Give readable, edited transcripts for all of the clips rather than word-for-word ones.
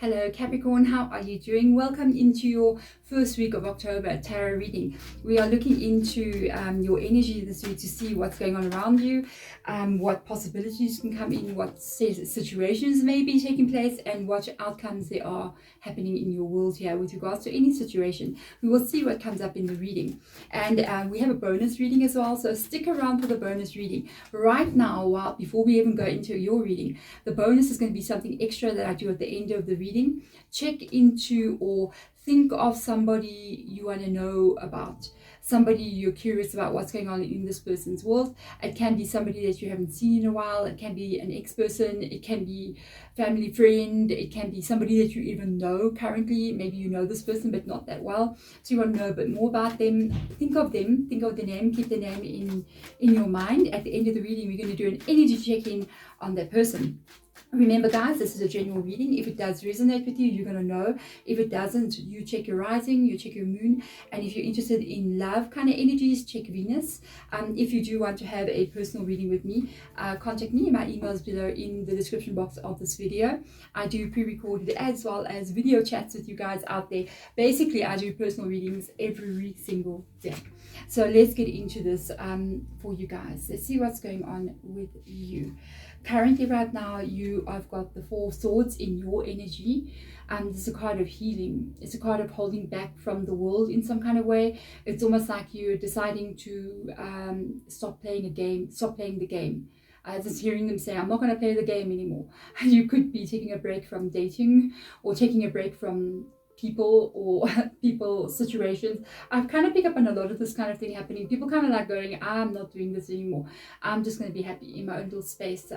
Hello Capricorn, how are you doing? Welcome into your first week of October tarot reading. We are looking into your energy this week to see what's going on around you, what possibilities can come in, what situations may be taking place, and what outcomes there are happening in your world here with regards to any situation. We will see what comes up in the reading. And we have a bonus reading as well, so stick around for the bonus reading. Right now, before we even go into your reading, the bonus is going to be something extra that I do at the end of the reading. Check into or think of somebody you want to know about, somebody you're curious about what's going on in this person's world. It can be somebody that you haven't seen in a while, it can be an ex-person, it can be family friend, it can be somebody that you even know currently. Maybe you know this person but not that well, so you want to know a bit more about them. Think of the name, keep the name in your mind. At the end of the reading, we're going to do an energy check-in on that person. Remember guys, this is a general reading. If it does resonate with you, you're going to know. If it doesn't, you check your rising, you check your moon. And if you're interested in love kind of energies, check Venus. If you do want to have a personal reading with me, contact me. My email is below in the description box of this video. I do pre-recorded as well as video chats with you guys out there. Basically, I do personal readings every single day. So let's get into this for you guys. Let's see what's going on with you. Currently right now I've got the Four of Swords in your energy. This is a card of healing. It's a card of holding back from the world in some kind of way. It's almost like you're deciding to stop playing the game. Just hearing them say, I'm not going to play the game anymore. You could be taking a break from dating or taking a break from people or situations. I've kind of picked up on a lot of this kind of thing happening. People kind of like going, I'm not doing this anymore. I'm just going to be happy in my own little space.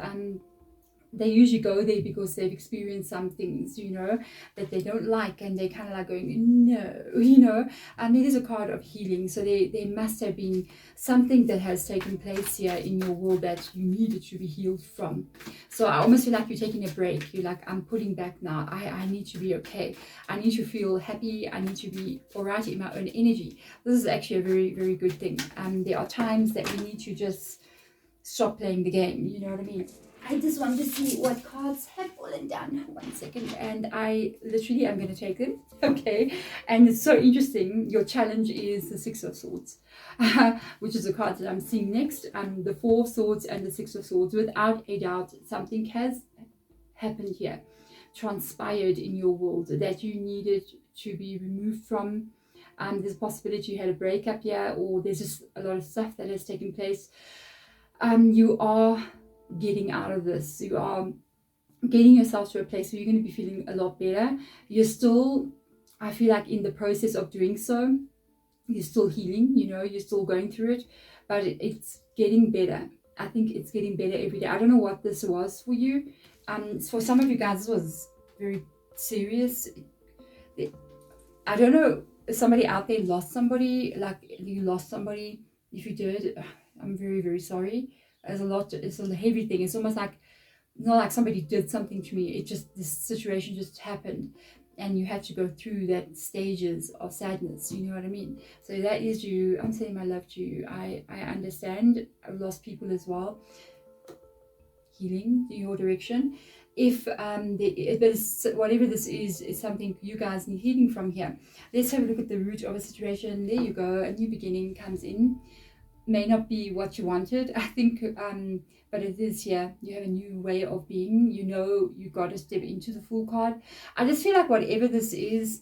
They usually go there because they've experienced some things, that they don't like, and they kind of like going, no, and it is a card of healing. So there must have been something that has taken place here in your world that you needed to be healed from. So I almost feel like you're taking a break. You're like, I'm putting back now. I need to be okay. I need to feel happy. I need to be all right in my own energy. This is actually a very, very good thing. There are times that we need to just stop playing the game. You know what I mean? I just want to see what cards have fallen down. 1 second, and I literally am going to take them. Okay, and it's so interesting. Your challenge is the Six of Swords, which is the card that I'm seeing next. The Four of Swords and the Six of Swords. Without a doubt, something has happened here, transpired in your world that you needed to be removed from. There's a possibility you had a breakup here, or there's just a lot of stuff that has taken place. You are getting out of this. You are getting yourself to a place where you're going to be feeling a lot better. You're still, I feel like, in the process of doing so. You're still healing, you're still going through it, but it's getting better. I think it's getting better every day. I don't know what this was for you. For some of you guys, this was very serious. I don't know, somebody out there lost somebody, like you lost somebody. If you did, I'm very, very sorry. It's a heavy thing. It's almost like, not like somebody did something to me. This situation just happened, and you had to go through that stages of sadness. You know what I mean? So that is you. I'm saying my love to you. I understand. I've lost people as well. Healing in your direction. If whatever this is something you guys need healing from here. Let's have a look at the root of a situation. There you go. A new beginning comes in. May not be what you wanted, I think, but it is here. You have a new way of being. You got to step into the Fool card. I just feel like whatever this is,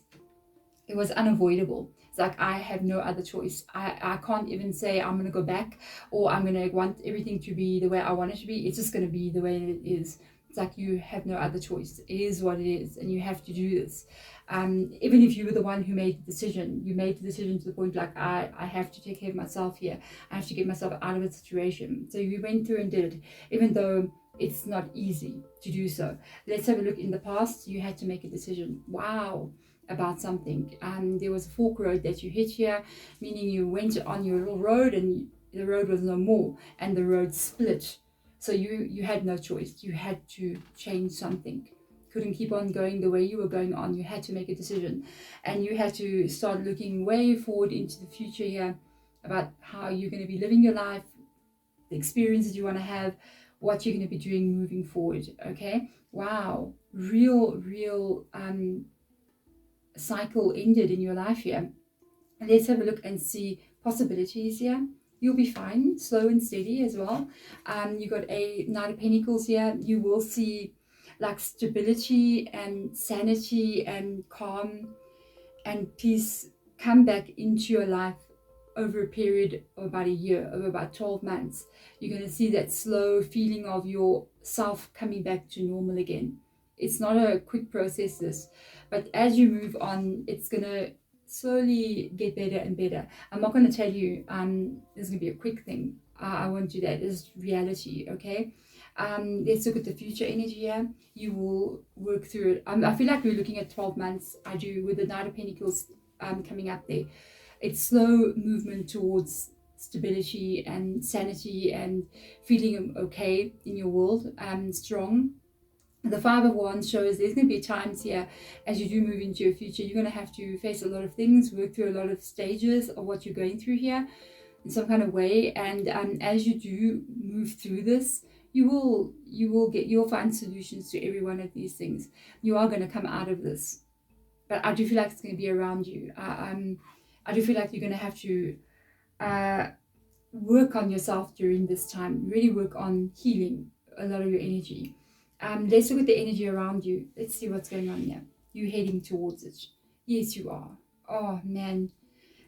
it was unavoidable. It's like, I have no other choice. I can't even say I'm going to go back, or I'm going to want everything to be the way I want it to be. It's just going to be the way it is. It's like you have no other choice. It is what it is, and you have to do this. Even if you were the one who made the decision, you made the decision to the point like, I have to take care of myself here. I have to get myself out of a situation. So you went through and did it, even though it's not easy to do so. Let's have a look in the past. You had to make a decision. Wow. About something. There was a fork road that you hit here, meaning you went on your little road and the road was no more, and the road split. So you had no choice. You had to change something. Couldn't keep on going the way you were going on. You had to make a decision, and you had to start looking way forward into the future here about how you're going to be living your life, the experiences you want to have, what you're going to be doing moving forward. Okay, wow, real cycle ended in your life here. Let's have a look and see possibilities here. You'll be fine, slow and steady as well. You got a Knight of Pentacles here. You will see like stability and sanity and calm and peace come back into your life over a period of about a year, over about 12 months. You're going to see that slow feeling of yourself coming back to normal again. It's not a quick process, this, but as you move on, it's going to slowly get better and better. I'm not going to tell you this is going to be a quick thing. I won't do that. It's reality, okay? Let's look at the future energy here. You will work through it. I feel like we're looking at 12 months. I do, with the Knight of Pentacles coming up there. It's slow movement towards stability and sanity and feeling okay in your world, strong. The Five of Wands shows there's going to be times here as you do move into your future, you're going to have to face a lot of things, work through a lot of stages of what you're going through here in some kind of way. And as you do move through this, you'll find solutions to every one of these things. You are going to come out of this, but I do feel like it's going to be around you. I do feel like you're going to have to work on yourself during this time, really work on healing a lot of your energy. Let's look at the energy around you. Let's see what's going on here. You're heading towards it. Yes, you are. Oh, man.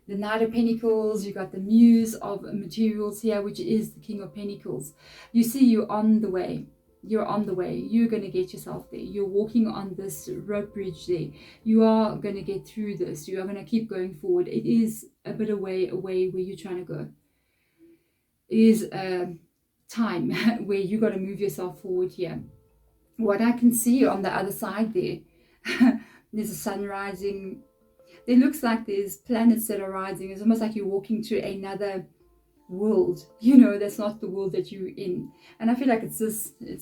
The Knight of Pentacles, you got the Muse of Materials here, which is the King of Pentacles. You see you're on the way. You're on the way. You're going to get yourself there. You're walking on this rope bridge there. You are going to get through this. You are going to keep going forward. It is a bit away where you're trying to go. It is a time where you got to move yourself forward here. What I can see on the other side there, there's a sun rising. It looks like there's planets that are rising. It's almost like you're walking to another world, that's not the world that you're in. And I feel like it's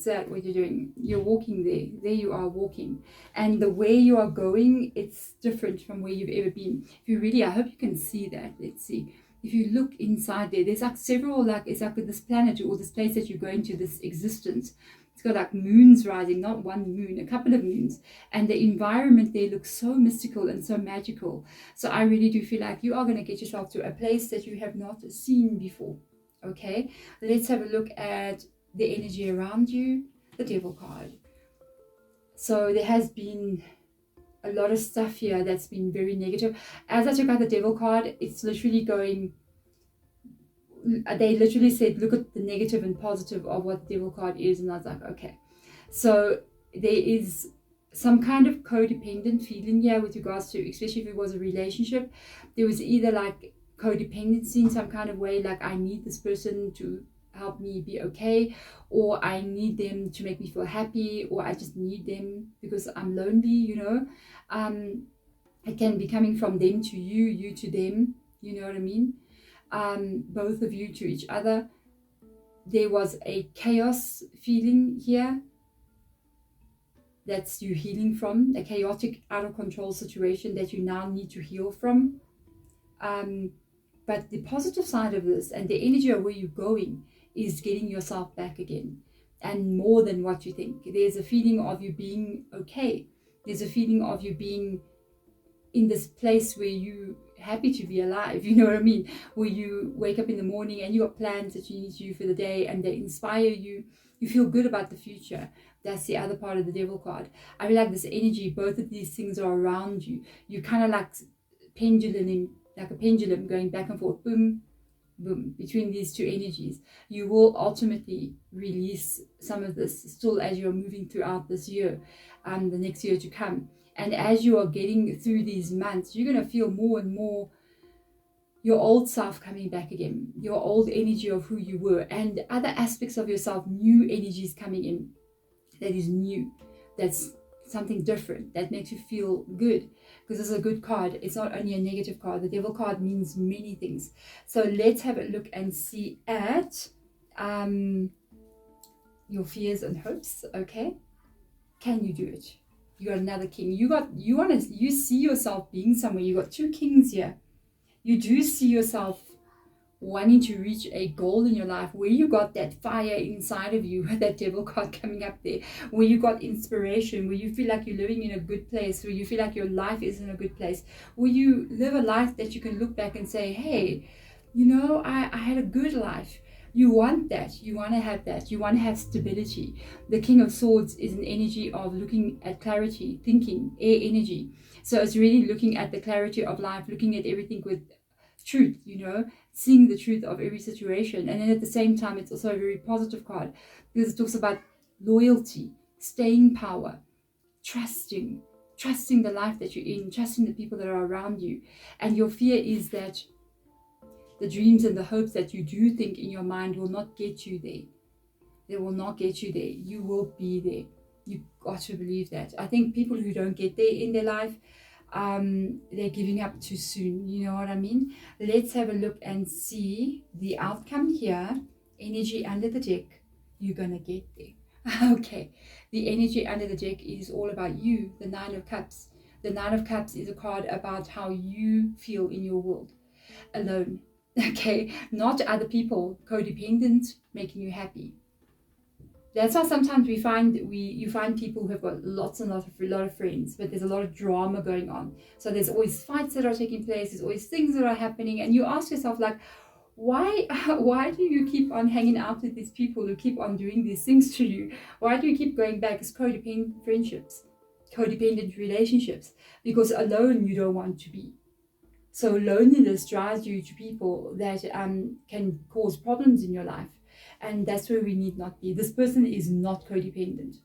that what you're doing. You're walking there you are walking, and the way you are going, it's different from where you've ever been. I hope you can see that. Let's see. If you look inside there's like several, it's like with this planet or this place that you're going to, this existence. It's got like moons rising, not one moon, a couple of moons. And the environment there looks so mystical and so magical. So I really do feel like you are going to get yourself to a place that you have not seen before. Okay, let's have a look at the energy around you. The Devil card. So there has been a lot of stuff here that's been very negative. As I took out the Devil card, it's literally going... They literally said, look at the negative and positive of what the Devil card is. And I was like, okay. So there is some kind of codependent feeling here with regards to, especially if it was a relationship. There was either like codependency in some kind of way, like I need this person to help me be okay, or I need them to make me feel happy, or I just need them because I'm lonely, It can be coming from them to you, you to them, you know what I mean? Both of you to each other. There was a chaos feeling here that's you healing from, a chaotic, out of control situation that you now need to heal from. But the positive side of this and the energy of where you're going is getting yourself back again, and more than what you think. There's a feeling of you being okay. There's a feeling of you being in this place where you happy to be alive, you know what I mean? Where you wake up in the morning and you got plans that you need to do for the day and they inspire you. You feel good about the future. That's the other part of the Devil card. I feel like this energy, both of these things are around you. You kind of like like a pendulum going back and forth, boom, boom, between these two energies. You will ultimately release some of this still as you're moving throughout this year, the next year to come. And as you are getting through these months, you're going to feel more and more your old self coming back again, your old energy of who you were, and other aspects of yourself, new energies coming in. That is new. That's something different. That makes you feel good. Because this is a good card. It's not only a negative card. The Devil card means many things. So let's have a look and see at your fears and hopes. Okay. Can you do it? You got another king. You see yourself being somewhere. You got two kings here. You do see yourself wanting to reach a goal in your life, where you got that fire inside of you, that devil card coming up there, where you got inspiration, where you feel like you're living in a good place, where you feel like your life is in a good place, where you live a life that you can look back and say, hey, you know, I had a good life. You want that. You want to have that. You want to have stability. The King of Swords is an energy of looking at clarity, thinking, air energy. So it's really looking at the clarity of life, looking at everything with truth, you know, seeing the truth of every situation. And then at the same time, it's also a very positive card because it talks about loyalty, staying power, trusting the life that you're in, trusting the people that are around you. And your fear is that the dreams and the hopes that you do think in your mind will not get you there. They will not get you there. You will be there. You've got to believe that. I think people who don't get there in their life, they're giving up too soon. You know what I mean? Let's have a look and see the outcome here. Energy under the deck. You're going to get there. Okay. The energy under the deck is all about you. The Nine of Cups. The Nine of Cups is a card about how you feel in your world. Alone. Okay, not other people, codependent, making you happy. That's why sometimes you find people who have got lots and lots of a lot of friends, but there's a lot of drama going on. So there's always fights that are taking place, there's always things that are happening, and you ask yourself, like, why do you keep on hanging out with these people who keep on doing these things to you? Why do you keep going back? It's codependent friendships, codependent relationships, because alone you don't want to be. So loneliness drives you to people that can cause problems in your life. And that's where we need not be. This person is not codependent.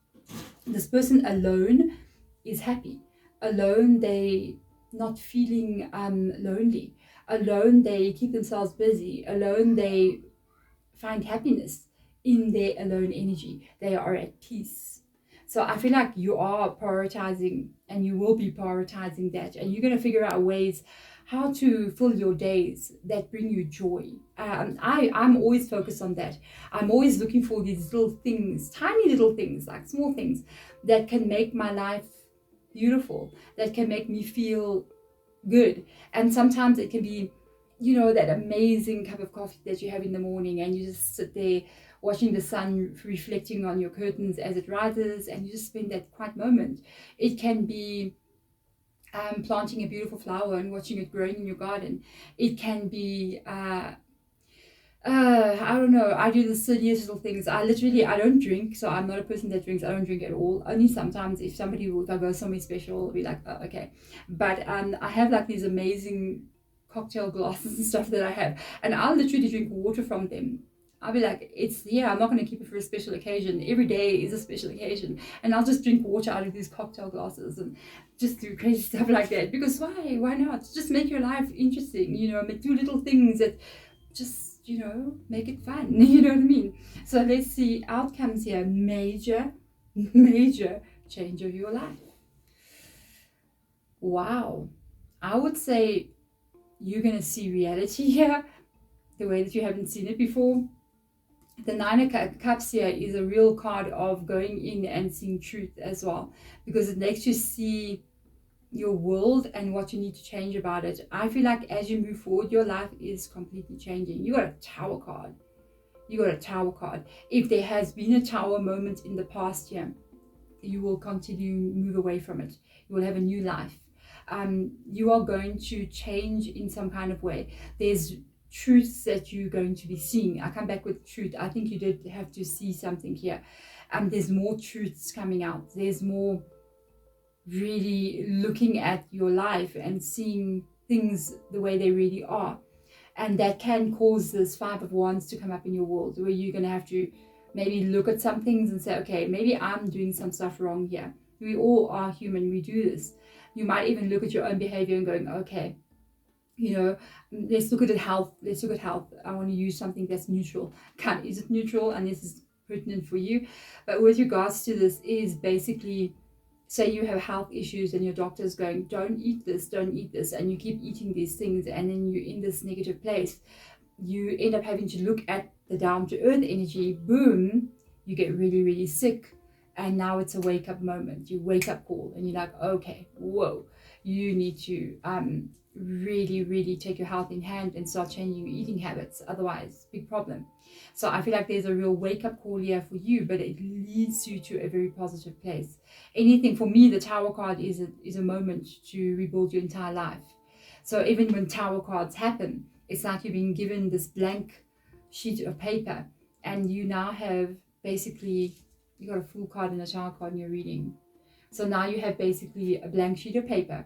This person alone is happy. Alone, they not feeling lonely. Alone, they keep themselves busy. Alone, they find happiness in their alone energy. They are at peace. So I feel like you are prioritizing, and you will be prioritizing that. And you're going to figure out ways how to fill your days that bring you joy. I'm always focused on that. I'm always looking for these little things, tiny little things, like small things that can make my life beautiful, that can make me feel good. And sometimes it can be, you know, that amazing cup of coffee that you have in the morning, and you just sit there watching the sun reflecting on your curtains as it rises, and you just spend that quiet moment. It can be planting a beautiful flower and watching it growing in your garden. It can be I don't know, I do the silliest little things. I don't drink, so I'm not a person that drinks. I don't drink at all. Only sometimes if somebody will go somewhere special, I'll be like, oh, okay. But I have like these amazing cocktail glasses and stuff that I have, and I'll literally drink water from them. I'll be like, I'm not going to keep it for a special occasion. Every day is a special occasion. And I'll just drink water out of these cocktail glasses and just do crazy stuff like that. Because why? Why not? Just make your life interesting, you know, do little things that just, you know, make it fun. You know what I mean? So let's see outcomes here. Major change of your life. Wow. I would say you're going to see reality here the way that you haven't seen it before. The Nine of Cups here is a real card of going in and seeing truth as well, because it makes you see your world and what you need to change about it. I feel like as you move forward, your life is completely changing. You got a Tower card. If there has been a Tower moment in the past year, you will continue move away from it. You will have a new life. You are going to change in some kind of way. There's truths that you're going to be seeing. I come back with truth. I think you did have to see something here. There's more truths coming out. There's more really looking at your life and seeing things the way they really are. And that can cause this Five of Wands to come up in your world, where you're going to have to maybe look at some things and say, okay, maybe I'm doing some stuff wrong here. We all are human. We do this. You might even look at your own behavior and going, okay, you know, let's look at health. I want to use something that's neutral. Is it neutral? And this is pertinent for you. But with regards to this is basically, say you have health issues and your doctor's going, don't eat this, and you keep eating these things, and then you're in this negative place. You end up having to look at the down to earth energy. Boom, you get really, really sick. And now it's a wake up moment. You wake up call and you're like, okay, whoa, you need to really take your health in hand and start changing your eating habits. Otherwise, big problem. So I feel like there's a real wake up call here for you, but it leads you to a very positive place. Anything for me, the Tower card is a moment to rebuild your entire life. So even when Tower cards happen, it's like you're being given this blank sheet of paper, and you now have basically, you got a Fool card and a Tower card in your reading. So now you have basically a blank sheet of paper.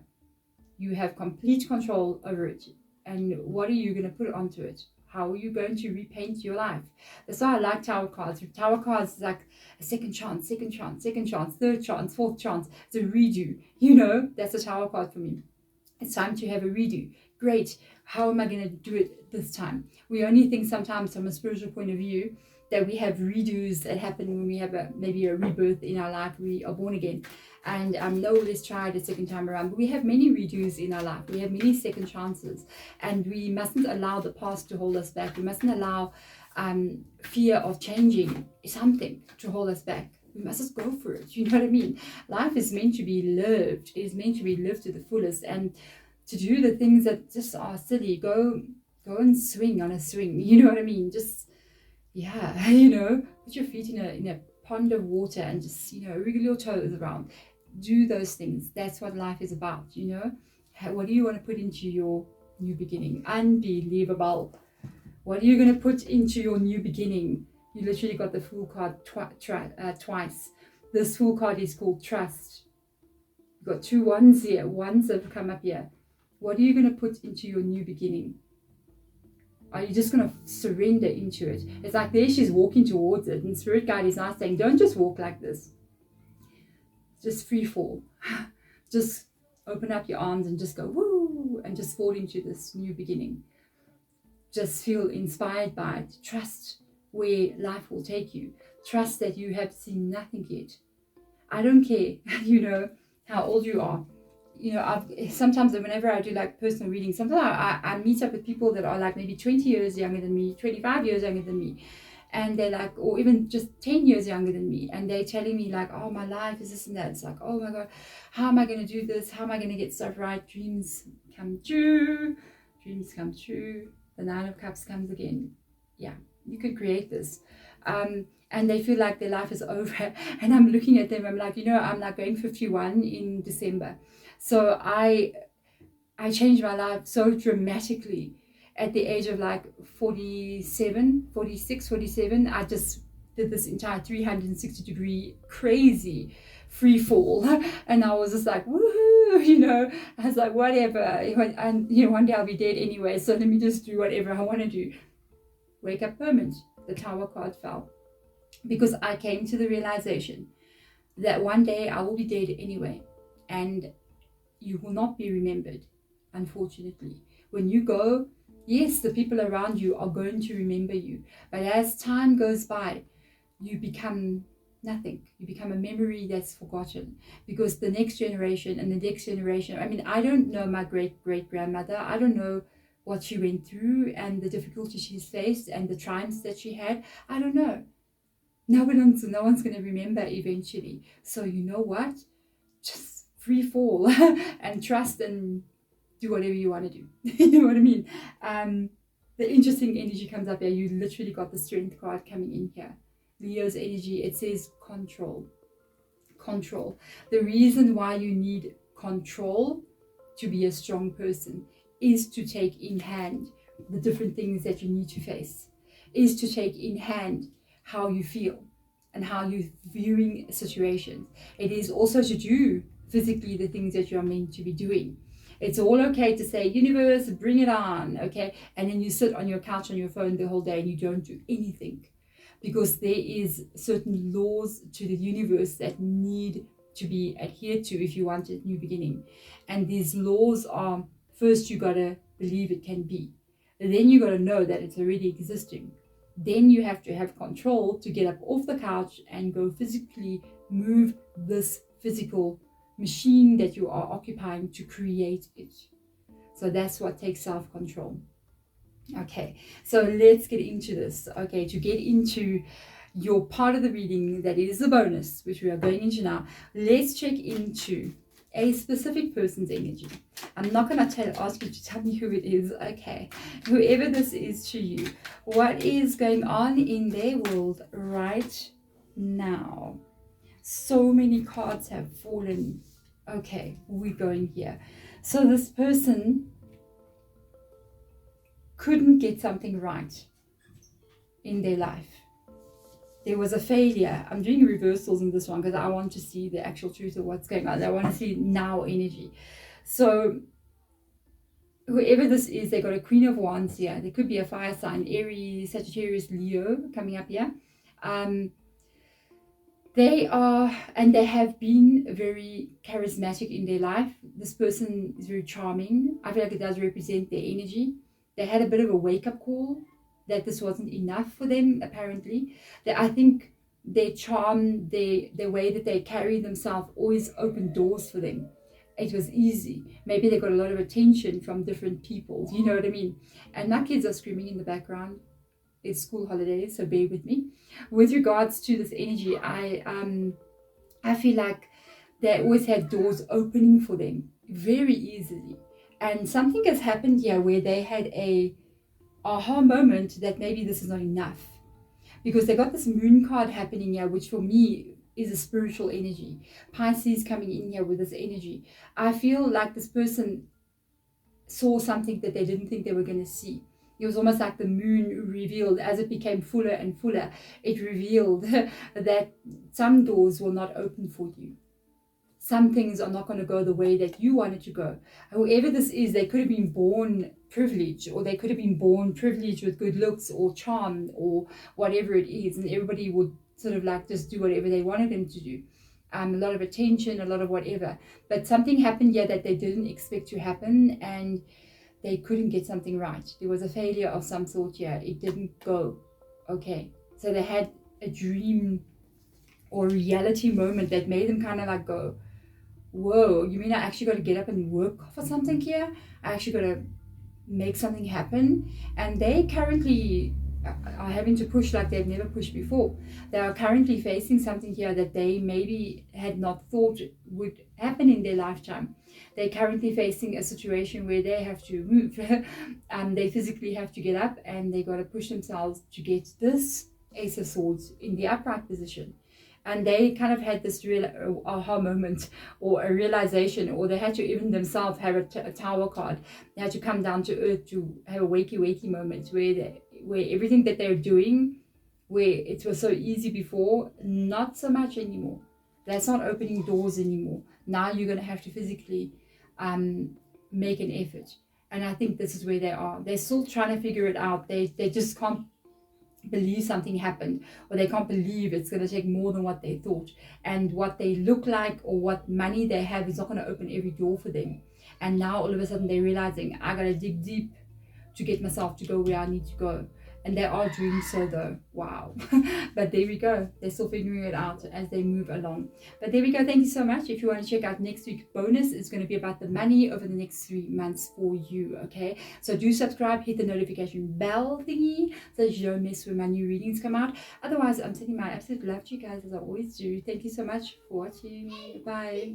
You have complete control over it. And what are you going to put onto it? How are you going to repaint your life? That's why I like Tower cards. Tower cards is like a second chance, third chance, fourth chance. It's a redo. You know, that's a Tower card for me. It's time to have a redo. Great. How am I going to do it this time? We only think sometimes from a spiritual point of view that we have redos that happen when we have maybe a rebirth in our life. We are born again. And no, let's try it a second time around. But we have many redos in our life. We have many second chances. And we mustn't allow the past to hold us back. We mustn't allow fear of changing something to hold us back. We must just go for it. You know what I mean? Life is meant to be lived. It is meant to be lived to the fullest. And to do the things that just are silly, go and swing on a swing. You know what I mean? Just, yeah, you know, put your feet in a pond of water and just, you know, wriggle your toes around. Do those things. That's what life is about, you know. What do you want to put into your new beginning? Unbelievable. What are you going to put into your new beginning? You literally got the Fool card twice. This Fool card is called Trust. You've got two ones here. Ones have come up here. What are you going to put into your new beginning? Are you just going to surrender into it? It's like there she's walking towards it. And Spirit Guide is now saying, don't just walk like this. Just free fall. Just open up your arms and just go, woo, and just fall into this new beginning. Just feel inspired by it. Trust where life will take you. Trust that you have seen nothing yet. I don't care, you know, how old you are. You know, sometimes whenever I do like personal readings, sometimes I meet up with people that are like maybe 20 years younger than me, 25 years younger than me. And they're like, or even just 10 years younger than me. And they're telling me like, oh, my life is this and that. It's like, oh my God, how am I going to do this? How am I going to get stuff right? Dreams come true. Dreams come true. The Nine of Cups comes again. Yeah, you can create this. And they feel like their life is over. And I'm looking at them. I'm like, you know, I'm like going 51 in December. So I changed my life so dramatically at the age of like 46, 47. I just did this entire 360-degree crazy free fall. And I was just like, woohoo, you know. I was like, whatever. And, you know, one day I'll be dead anyway. So let me just do whatever I want to do. Wake up moment. The Tower card fell. Because I came to the realization that one day I will be dead anyway. And you will not be remembered, unfortunately. When you go, yes, the people around you are going to remember you. But as time goes by, you become nothing. You become a memory that's forgotten. Because the next generation and the next generation, I mean, I don't know my great-great-grandmother. I don't know what she went through and the difficulties she's faced and the triumphs that she had. I don't know. No one's going to remember eventually. So you know what? Just free fall and trust and do whatever you want to do. You know what I mean? The interesting energy comes up here. You literally got the Strength card coming in here. Leo's energy, it says control. Control. The reason why you need control to be a strong person is to take in hand the different things that you need to face, is to take in hand how you feel and how you're viewing situations. It is also to do physically the things that you're meant to be doing. It's all okay to say, universe, bring it on, okay? And then you sit on your couch on your phone the whole day and you don't do anything, because there is certain laws to the universe that need to be adhered to if you want a new beginning. And these laws are, first you got to believe it can be. And then you got to know that it's already existing. Then you have to have control to get up off the couch and go physically move this physical machine that you are occupying to create it. So that's what takes self-control. Okay, so let's get into this. Okay, to get into your part of the reading that is the bonus, which we are going into now. Let's check into a specific person's energy. I'm not going to ask you to tell me who it is. Okay, whoever this is to you, what is going on in their world right now? So many cards have fallen. Okay, we're going here. So this person couldn't get something right in their life. There was a failure. I'm doing reversals in this one because I want to see the actual truth of what's going on. I want to see now energy. So whoever this is, they got a Queen of Wands here. There could be a fire sign, Aries, Sagittarius, Leo coming up here. They are, and they have been very charismatic in their life. This person is very charming. I feel like it does represent their energy. They had a bit of a wake-up call that this wasn't enough for them, apparently. I think their charm, the way that they carry themselves always opened doors for them. It was easy. Maybe they got a lot of attention from different people. You know what I mean? And my kids are screaming in the background. It's school holidays, so bear with me. With regards to this energy, I feel like they always had doors opening for them very easily. And something has happened here where they had a aha moment that maybe this is not enough. Because they got this moon card happening here, which for me is a spiritual energy. Pisces coming in here with this energy. I feel like this person saw something that they didn't think they were going to see. It was almost like the moon revealed, as it became fuller and fuller, it revealed that some doors will not open for you. Some things are not going to go the way that you want it to go. Whoever this is, they could have been born privileged, or they could have been born privileged with good looks or charm or whatever it is, and everybody would sort of like just do whatever they wanted them to do. A lot of attention, a lot of whatever. But something happened here that they didn't expect to happen, and they couldn't get something right. There was a failure of some sort here. It didn't go. Okay. So they had a dream or reality moment that made them kind of like go, whoa, you mean I actually got to get up and work for something here? I actually got to make something happen? And they currently are having to push like they've never pushed before. They are currently facing something here that they maybe had not thought would happen in their lifetime. They're currently facing a situation where they have to move. They physically have to get up, and they got to push themselves to get this Ace of Swords in the upright position. And they kind of had this real aha moment, or a realization, or they had to even themselves have a tower card. They had to come down to earth to have a wakey moment where everything that they're doing, where it was so easy before, not so much anymore. That's not opening doors anymore. Now you're going to have to physically make an effort. And I think this is where they are. They're still trying to figure it out. They just can't believe something happened, or they can't believe it's going to take more than what they thought, and what they look like or what money they have is not going to open every door for them. And now all of a sudden they're realizing, I got to dig deep to get myself to go where I need to go. And they are doing so though. Wow. But there we go. They're still figuring it out as they move along. But there we go. Thank you so much. If you want to check out next week's bonus, it's going to be about the money over the next 3 months for you. Okay. So do subscribe, hit the notification bell thingy so that you don't miss when my new readings come out. Otherwise, I'm sending my absolute love to you guys as I always do. Thank you so much for watching. Bye.